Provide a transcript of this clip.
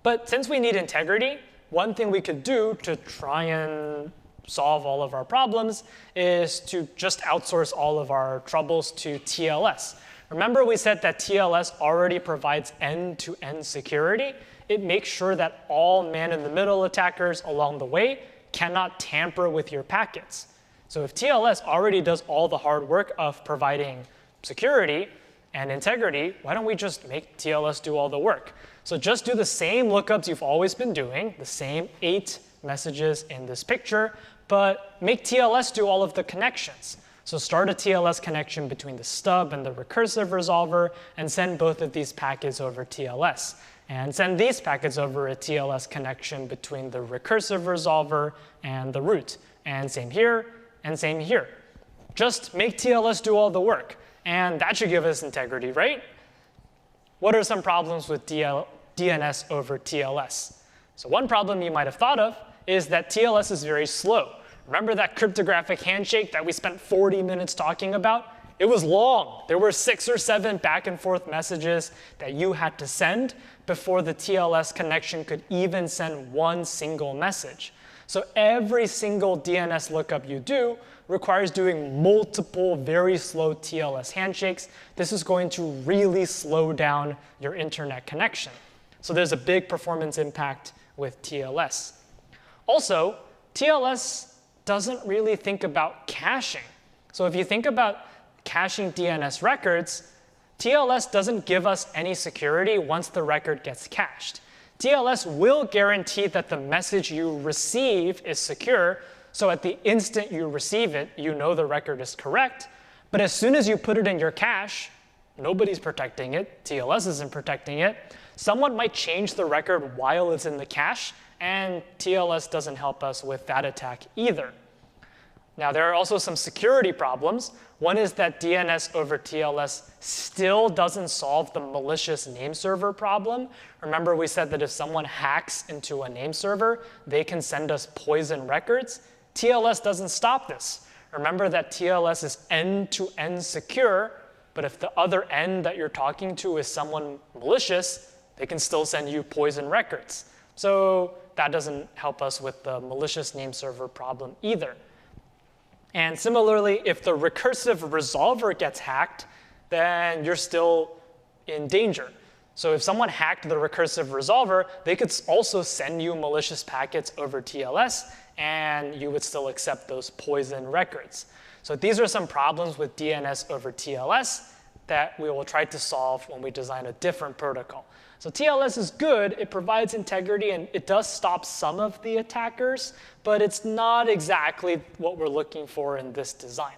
But since we need integrity, one thing we could do to try and solve all of our problems is to just outsource all of our troubles to TLS. Remember we said that TLS already provides end-to-end security. It makes sure that all man-in-the-middle attackers along the way cannot tamper with your packets. So if TLS already does all the hard work of providing security and integrity, why don't we just make TLS do all the work? So just do the same lookups you've always been doing, the same 8 messages in this picture, but make TLS do all of the connections. So start a TLS connection between the stub and the recursive resolver and send both of these packets over TLS. And send these packets over a TLS connection between the recursive resolver and the root. And same here, and same here. Just make TLS do all the work. And that should give us integrity, right? What are some problems with DNS over TLS? So one problem you might have thought of is that TLS is very slow. Remember that cryptographic handshake that we spent 40 minutes talking about? It was long. There were 6 or 7 back and forth messages that you had to send before the TLS connection could even send one single message. So every single DNS lookup you do requires doing multiple very slow TLS handshakes. This is going to really slow down your internet connection. So there's a big performance impact with TLS. Also, TLS doesn't really think about caching. So if you think about caching DNS records, TLS doesn't give us any security once the record gets cached. TLS will guarantee that the message you receive is secure, so at the instant you receive it, you know the record is correct. But as soon as you put it in your cache, nobody's protecting it, TLS isn't protecting it. Someone might change the record while it's in the cache, and TLS doesn't help us with that attack either. Now, there are also some security problems. One is that DNS over TLS still doesn't solve the malicious name server problem. Remember, we said that if someone hacks into a name server, they can send us poison records. TLS doesn't stop this. Remember that TLS is end-to-end secure, but if the other end that you're talking to is someone malicious, they can still send you poison records. So that doesn't help us with the malicious name server problem either. And similarly, if the recursive resolver gets hacked, then you're still in danger. So if someone hacked the recursive resolver, they could also send you malicious packets over TLS, and you would still accept those poison records. So these are some problems with DNS over TLS that we will try to solve when we design a different protocol. So TLS is good. It provides integrity, and it does stop some of the attackers, but it's not exactly what we're looking for in this design.